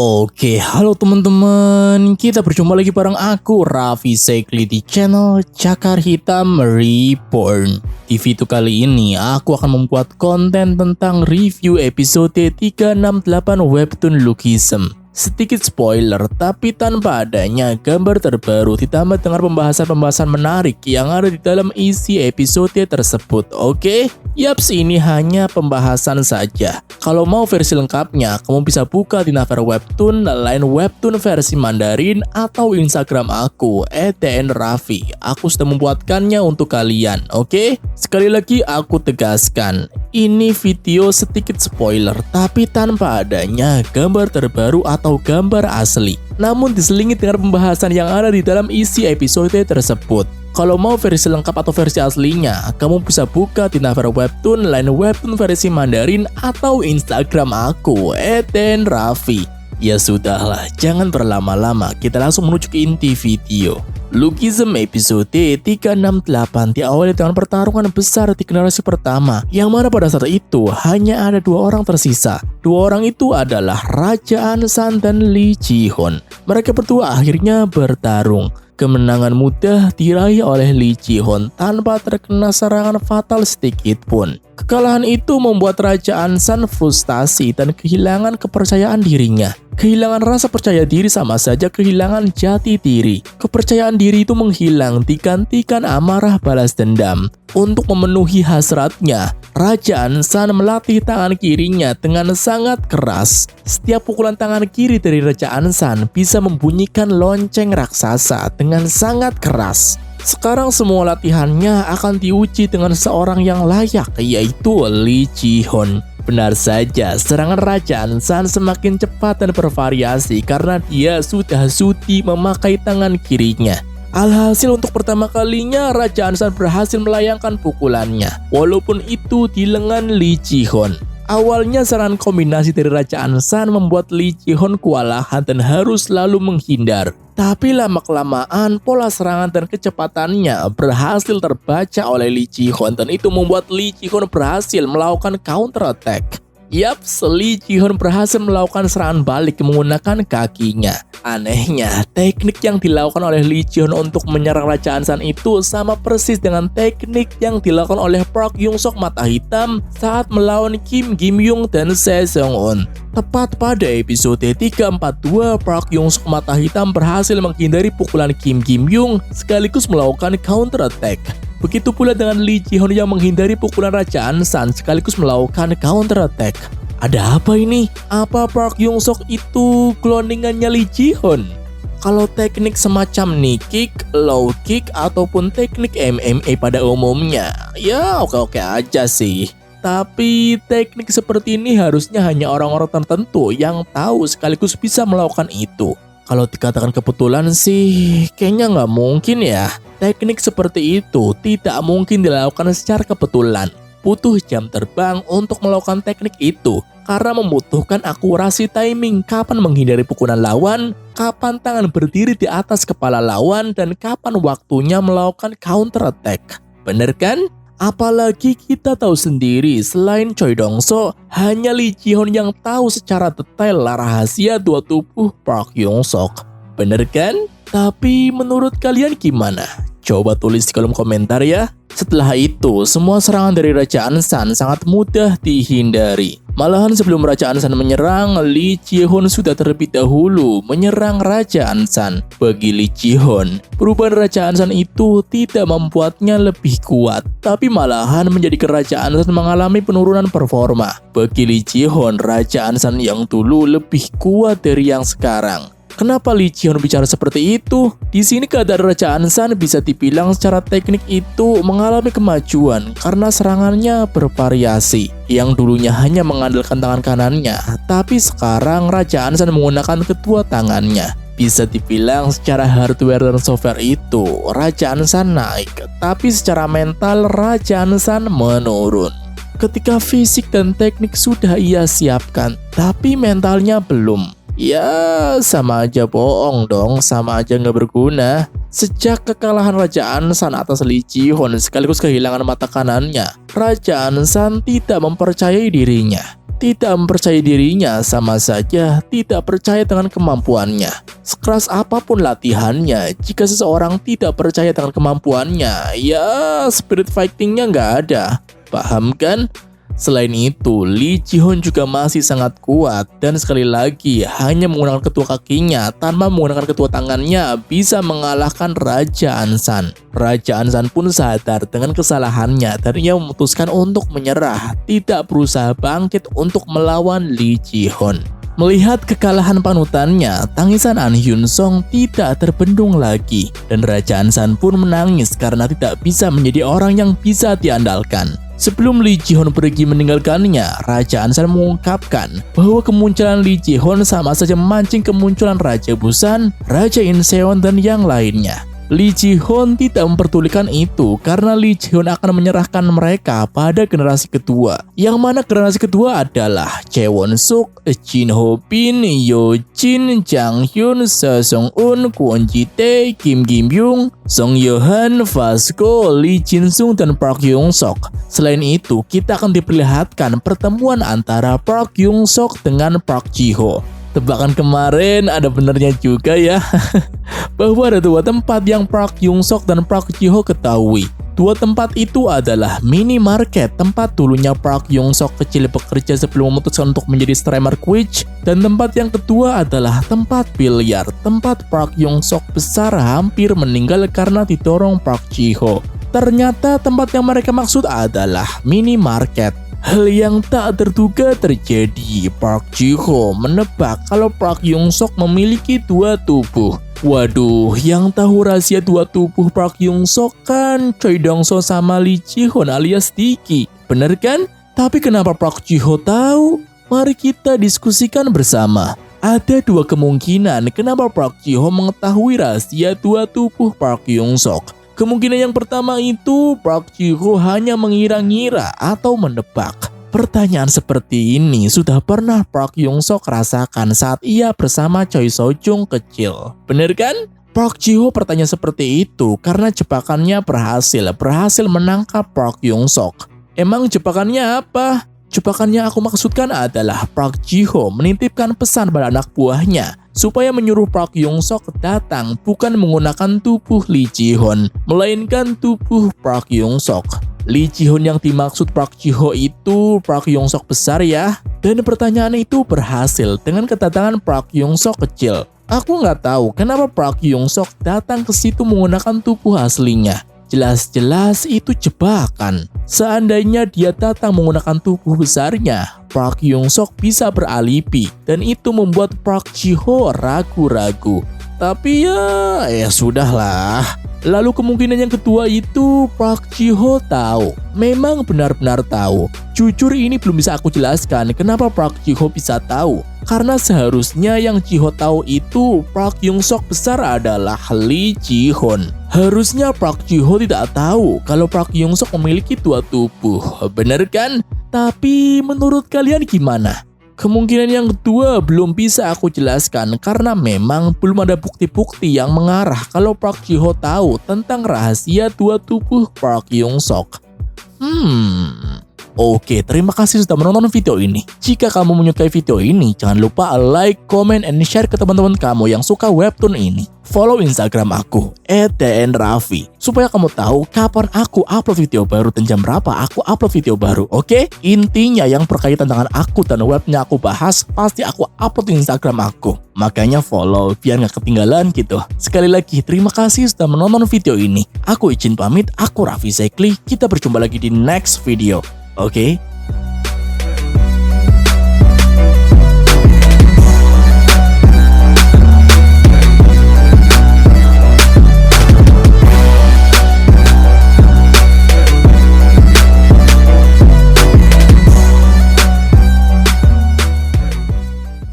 Oke, halo teman-teman. Kita berjumpa lagi bareng aku, Raffi Sekli di channel Cakar Hitam Reborn. Di video kali ini, aku akan membuat konten tentang review episode 368 Webtoon Lookism. Sedikit spoiler, tapi tanpa adanya gambar terbaru ditambah dengan pembahasan-pembahasan menarik yang ada di dalam isi episode tersebut, oke? Yaps, ini hanya pembahasan saja. Kalau mau versi lengkapnya, kamu bisa buka di Naver Webtoon, lain Webtoon versi Mandarin, atau Instagram aku, @tnraffi. Aku sudah membuatkannya untuk kalian, oke? Sekali lagi aku tegaskan, ini video sedikit spoiler, tapi tanpa adanya gambar terbaru atau gambar asli. Namun diselingi dengan pembahasan yang ada di dalam isi episode tersebut. Kalau mau versi lengkap atau versi aslinya, kamu bisa buka di Naver Webtoon, lain Webtoon versi Mandarin, atau Instagram aku, @tnraffi. Ya sudahlah, jangan berlama-lama, kita langsung menuju ke inti video. Lookism episode 368 diawali dengan pertarungan besar di generasi pertama, yang mana pada saat itu hanya ada dua orang tersisa. Dua orang itu adalah Raja Ansan dan Lee Ji-hoon. Mereka berdua akhirnya bertarung. Kemenangan mudah diraih oleh Lee Ji-hoon tanpa terkena serangan fatal sedikit pun. Kekalahan itu membuat Raja Ansan frustasi dan kehilangan kepercayaan dirinya. Kehilangan rasa percaya diri sama saja kehilangan jati diri. Kepercayaan diri itu menghilang digantikan amarah balas dendam. Untuk memenuhi hasratnya, Raja Ansan melatih tangan kirinya dengan sangat keras. Setiap pukulan tangan kiri dari Raja Ansan bisa membunyikan lonceng raksasa dengan sangat keras. Sekarang semua latihannya akan diuji dengan seorang yang layak, yaitu Lee Ji-hoon. Benar saja, serangan Raja Ansan semakin cepat dan bervariasi karena dia sudah sudi memakai tangan kirinya. Alhasil untuk pertama kalinya Raja Ansan berhasil melayangkan pukulannya, walaupun itu di lengan Lee Ji-hoon. Awalnya serangan kombinasi dari Raja Ansan membuat Lee Ji-hoon kewalahan dan harus selalu menghindar. Tapi lama-kelamaan pola serangan dan kecepatannya berhasil terbaca oleh Lee Ji-hoon dan itu membuat Lee Ji-hoon berhasil melakukan counter attack. Yaps, Lee Ji-hoon berhasil melakukan serangan balik menggunakan kakinya. Anehnya, teknik yang dilakukan oleh Lee Ji-hoon untuk menyerang Raja Ansan itu sama persis dengan teknik yang dilakukan oleh Park Young-sok Mata Hitam saat melawan Kim Gim-young dan Se Seong-eun. Tepat pada episode 342, Park Young-sok Mata Hitam berhasil menghindari pukulan Kim Gim-young sekaligus melakukan counter attack. Begitu pula dengan Lee Ji-hoon yang menghindari pukulan Raja Ansan sekaligus melakukan counter attack. Ada apa ini? Apa Park Young-sok itu cloningannya Lee Ji-hoon? Kalau teknik semacam knee kick, low kick, ataupun teknik MMA pada umumnya, ya oke-oke aja sih. Tapi teknik seperti ini harusnya hanya orang-orang tertentu yang tahu sekaligus bisa melakukan itu. Kalau dikatakan kebetulan sih, kayaknya nggak mungkin ya. Teknik seperti itu tidak mungkin dilakukan secara kebetulan. Butuh jam terbang untuk melakukan teknik itu, karena membutuhkan akurasi timing kapan menghindari pukulan lawan, kapan tangan berdiri di atas kepala lawan, dan kapan waktunya melakukan counter attack. Bener kan? Apalagi kita tahu sendiri, selain Choi Dong-so, hanya Lee Ji-hoon yang tahu secara detail rahasia dua tubuh Park Young-sok. Bener kan? Tapi menurut kalian gimana? Coba tulis di kolom komentar ya. Setelah itu, semua serangan dari Raja Ansan sangat mudah dihindari. Malahan sebelum Raja Ansan menyerang, Lee Ji-hoon sudah terlebih dahulu menyerang Raja Ansan. Bagi Lee Ji-hoon, perubahan Raja Ansan itu tidak membuatnya lebih kuat, tapi malahan menjadikan Raja Ansan mengalami penurunan performa. Bagi Lee Ji-hoon, Raja Ansan yang dulu lebih kuat dari yang sekarang. Kenapa Lee Ji-hoon bicara seperti itu? Di sini keadaan Raja Ansan bisa dibilang secara teknik itu mengalami kemajuan karena serangannya bervariasi. Yang dulunya hanya mengandalkan tangan kanannya, tapi sekarang Raja Ansan menggunakan kedua tangannya. Bisa dibilang secara hardware dan software itu Raja Ansan naik, tapi secara mental Raja Ansan menurun. Ketika fisik dan teknik sudah ia siapkan, tapi mentalnya belum. Ya, sama aja bohong dong, sama aja nggak berguna. Sejak kekalahan Raja Ansan atas Lee Ji-hoon sekaligus kehilangan mata kanannya, Raja Ansan tidak mempercayai dirinya. Tidak mempercayai dirinya sama saja tidak percaya dengan kemampuannya. Sekeras apapun latihannya, jika seseorang tidak percaya dengan kemampuannya, ya spirit fightingnya nggak ada. Paham kan? Selain itu, Lee Ji-hoon juga masih sangat kuat dan sekali lagi hanya menggunakan kedua kakinya tanpa menggunakan kedua tangannya bisa mengalahkan Raja Ansan. Raja Ansan pun sadar dengan kesalahannya dan ia memutuskan untuk menyerah, tidak berusaha bangkit untuk melawan Lee Ji-hoon. Melihat kekalahan panutannya, tangisan An Hyun Song tidak terbendung lagi dan Raja Ansan pun menangis karena tidak bisa menjadi orang yang bisa diandalkan. Sebelum Lee Ji-hoon pergi meninggalkannya, Raja Ansan mengungkapkan bahwa kemunculan Lee Ji-hoon sama saja memancing kemunculan Raja Busan, Raja Incheon dan yang lainnya. Lee Ji-hoon tidak memperdulikan itu karena Lee Ji-hoon akan menyerahkan mereka pada generasi kedua. Yang mana generasi kedua adalah Chae Won-suk, Jin Ho-bin, Yo Jin, Jang Hyun, Seo Sung-un, Kwon Ji-tae, Kim Gi-myung, Song Yo-han, Vasco, Lee Jin-sung, dan Park Yung-sok. Selain itu, kita akan diperlihatkan pertemuan antara Park Yung-sok dengan Park Ji-ho. Tebakan kemarin ada benernya juga ya. Bahwa ada dua tempat yang Park Yung-sok dan Park Ji-ho ketahui. Dua tempat itu adalah minimarket, tempat dulunya Park Yung-sok kecil bekerja sebelum memutuskan untuk menjadi streamer Twitch, dan tempat yang kedua adalah tempat biliar, tempat Park Yung-sok besar hampir meninggal karena didorong Park Ji-ho. Ternyata tempat yang mereka maksud adalah minimarket. Hal yang tak terduga terjadi. Park Ji-ho menebak kalau Park Yung-sok memiliki dua tubuh. Waduh, yang tahu rahasia dua tubuh Park Yung-sok kan Choi Dong-so sama Lee Ji-hoon alias Diki. Bener kan? Tapi kenapa Park Ji-ho tahu? Mari kita diskusikan bersama. Ada dua kemungkinan kenapa Park Ji-ho mengetahui rahasia dua tubuh Park Yung-sok. Kemungkinan yang pertama itu Park Ji-ho hanya mengira-ngira atau menebak. Pertanyaan seperti ini sudah pernah Park Yung-sok rasakan saat ia bersama Choi So-jung kecil. Bener kan? Park Ji-ho bertanya seperti itu karena jebakannya berhasil menangkap Park Yung-sok. Emang jebakannya apa? Jebakannya aku maksudkan adalah Park Ji-ho menitipkan pesan pada anak buahnya supaya menyuruh Park Yung-sok datang bukan menggunakan tubuh Lee Ji-hoon, melainkan tubuh Park Yung-sok. Lee Ji-hoon yang dimaksud Park Ji-ho itu Park Yung-sok besar ya. Dan pertanyaan itu berhasil dengan kedatangan Park Yung-sok kecil. Aku nggak tahu kenapa Park Yung-sok datang ke situ menggunakan tubuh aslinya. Jelas-jelas itu jebakan. Seandainya dia datang menggunakan tubuh besarnya, Park Yung-sok bisa beralibi dan itu membuat Park Ji-ho ragu-ragu. Tapi ya sudahlah. Lalu kemungkinan yang kedua itu Park Ji-ho tahu. Memang benar-benar tahu. Jujur ini belum bisa aku jelaskan kenapa Park Ji-ho bisa tahu. Karena seharusnya yang Ji-ho tahu itu Park Yung-sok besar adalah Lee Ji-hoon. Harusnya Park Ji-ho tidak tahu kalau Park Yung-sok memiliki dua tubuh. Bener kan? Tapi menurut kalian gimana? Kemungkinan yang kedua belum bisa aku jelaskan karena memang belum ada bukti-bukti yang mengarah kalau Park Ji-ho tahu tentang rahasia dua tubuh Park Yung-sok. Oke, terima kasih sudah menonton video ini. Jika kamu menyukai video ini, jangan lupa like, comment, and share ke teman-teman kamu yang suka webtoon ini. Follow Instagram aku, @dnraffi, supaya kamu tahu kapan aku upload video baru dan jam berapa aku upload video baru, oke? Intinya yang berkaitan dengan aku dan webnya aku bahas, pasti aku upload di Instagram aku. Makanya follow, biar gak ketinggalan gitu. Sekali lagi, terima kasih sudah menonton video ini. Aku izin pamit, aku Raffi Zekli, kita berjumpa lagi di next video. Oke?